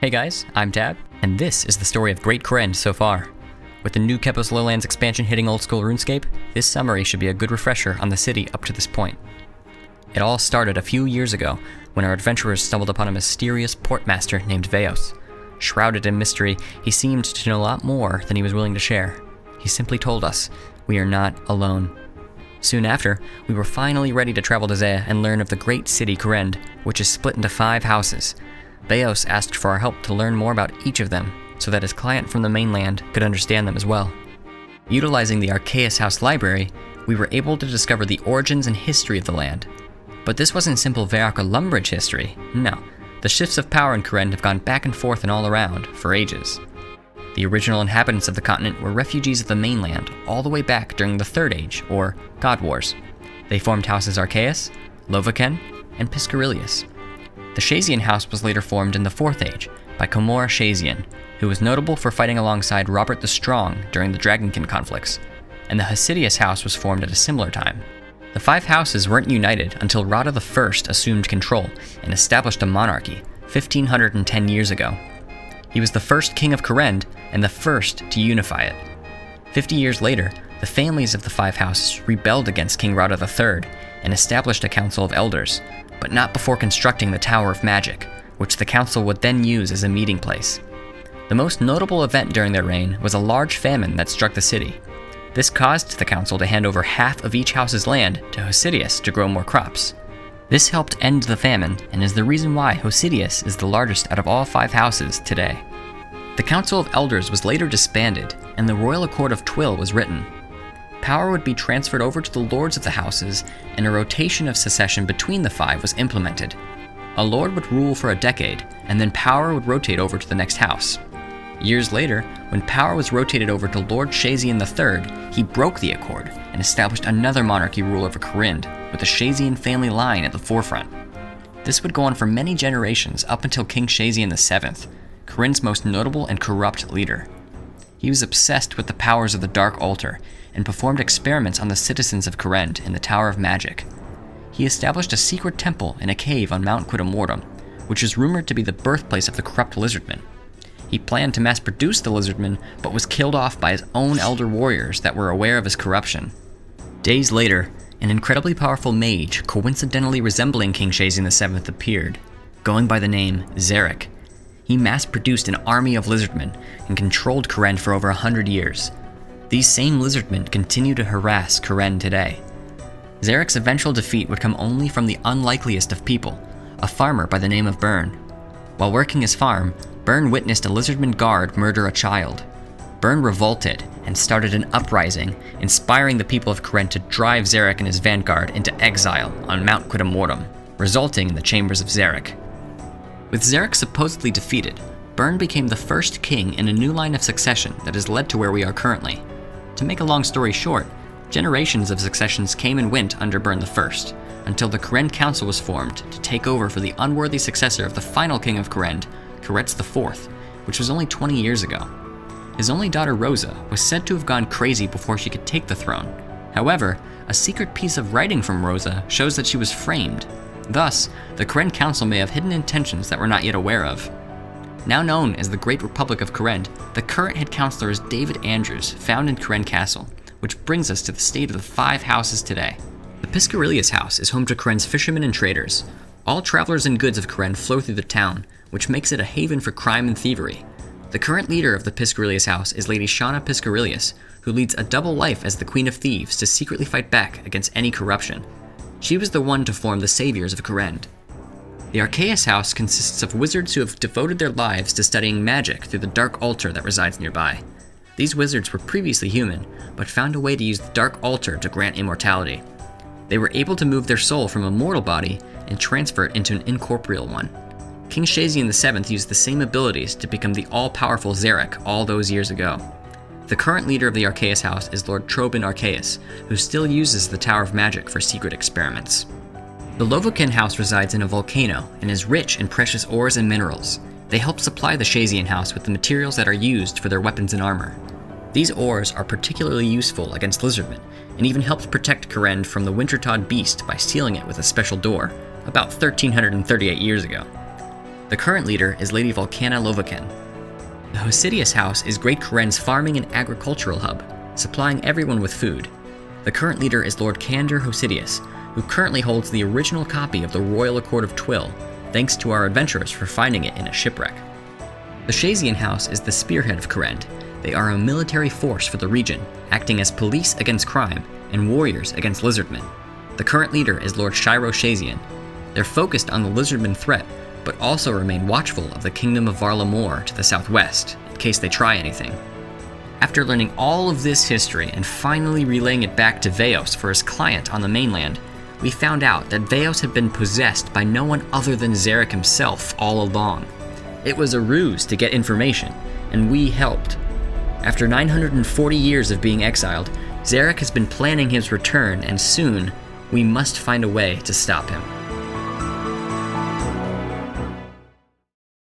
Hey guys, I'm Tab, and this is the story of Great Kourend so far. With the new Kepos Lowlands expansion hitting Old School Runescape, this summary should be a good refresher on the city up to this point. It all started a few years ago when our adventurers stumbled upon a mysterious portmaster named Veos. Shrouded in mystery, he seemed to know a lot more than he was willing to share. He simply told us, "We are not alone." Soon after, we were finally ready to travel to Zaya and learn of the great city Kourend, which is split into 5 houses. Veos asked for our help to learn more about each of them, so that his client from the mainland could understand them as well. Utilizing the Archaeus House library, we were able to discover the origins and history of the land. But this wasn't simple Veark or Lumbridge history, no. The shifts of power in Kourend have gone back and forth and all around for ages. The original inhabitants of the continent were refugees of the mainland all the way back during the Third Age, or God Wars. They formed houses Archaeus, Lovaken, and Pisgah Elias. The Shazian house was later formed in the Fourth Age by Comor Shazian, who was notable for fighting alongside Robert the Strong during the Dragonkin conflicts, and the Hasidius house was formed at a similar time. The 5 houses weren't united until Rada I assumed control and established a monarchy 1510 years ago. He was the first king of Kourend and the first to unify it. 50 years later, the families of the 5 houses rebelled against King Rada III and established a council of elders, but not before constructing the Tower of Magic, which the council would then use as a meeting place. The most notable event during their reign was a large famine that struck the city. This caused the council to hand over half of each house's land to Hosidius to grow more crops. This helped end the famine and is the reason why Hosidius is the largest out of all 5 houses today. The Council of Elders was later disbanded, and the Royal Accord of Twill was written. Power would be transferred over to the lords of the houses, and a rotation of succession between the 5 was implemented. A lord would rule for a decade, and then power would rotate over to the next house. Years later, when power was rotated over to Lord Shazian III, he broke the accord and established another monarchy rule over Kourend, with the Shazian family line at the forefront. This would go on for many generations up until King Shazian VII, Kourend's most notable and corrupt leader. He was obsessed with the powers of the Dark Altar and performed experiments on the citizens of Kourend in the Tower of Magic. He established a secret temple in a cave on Mount Quidamortum, which is rumored to be the birthplace of the corrupt lizardmen. He planned to mass-produce the lizardmen, but was killed off by his own elder warriors that were aware of his corruption. Days later, an incredibly powerful mage, coincidentally resembling King Shazian VII, appeared, going by the name Zarek. He mass-produced an army of lizardmen and controlled Kourend for over 100 years. These same lizardmen continue to harass Kourend today. Zarek's eventual defeat would come only from the unlikeliest of people, a farmer by the name of Byrne. While working his farm, Byrne witnessed a lizardman guard murder a child. Byrne revolted and started an uprising, inspiring the people of Kourend to drive Zarek and his vanguard into exile on Mount Quidamortum, resulting in the Chambers of Zarek. With Zarek supposedly defeated, Byrne became the first king in a new line of succession that has led to where we are currently. To make a long story short, generations of successions came and went under Byrne I, until the Kourend Council was formed to take over for the unworthy successor of the final king of Kourend, Koretz IV, which was only 20 years ago. His only daughter Rosa was said to have gone crazy before she could take the throne. However, a secret piece of writing from Rosa shows that she was framed. Thus, the Kourend Council may have hidden intentions that we're not yet aware of. Now known as the Great Republic of Kourend, the current head counselor is David Andrews, found in Kourend Castle, which brings us to the state of the 5 houses today. The Pisgah Elias house is home to Kourend's fishermen and traders. All travelers and goods of Kourend flow through the town, which makes it a haven for crime and thievery. The current leader of the Pisgah Elias house is Lady Shauna Pisgah Elias, who leads a double life as the Queen of Thieves to secretly fight back against any corruption. She was the one to form the Saviors of Kourend. The Archaeus house consists of wizards who have devoted their lives to studying magic through the Dark Altar that resides nearby. These wizards were previously human, but found a way to use the Dark Altar to grant immortality. They were able to move their soul from a mortal body and transfer it into an incorporeal one. King Shazian VII used the same abilities to become the all-powerful Zarek all those years ago. The current leader of the Archaeus house is Lord Trobin Archaeus, who still uses the Tower of Magic for secret experiments. The Lovaken house resides in a volcano and is rich in precious ores and minerals. They help supply the Shazian house with the materials that are used for their weapons and armor. These ores are particularly useful against lizardmen, and even helped protect Kourend from the Wintertod beast by sealing it with a special door, about 1338 years ago. The current leader is Lady Volcana Lovaken. The Hosidius House is Great Kourend's farming and agricultural hub, supplying everyone with food. The current leader is Lord Kander Hosidius, who currently holds the original copy of the Royal Accord of Twill, thanks to our adventurers for finding it in a shipwreck. The Shazian House is the spearhead of Kourend. They are a military force for the region, acting as police against crime and warriors against lizardmen. The current leader is Lord Shiro Shazian. They're focused on the lizardman threat, but also remain watchful of the kingdom of Varlamore to the southwest, in case they try anything. After learning all of this history and finally relaying it back to Veos for his client on the mainland, we found out that Veos had been possessed by no one other than Zarek himself all along. It was a ruse to get information, and we helped. After 940 years of being exiled, Zarek has been planning his return, and soon, we must find a way to stop him.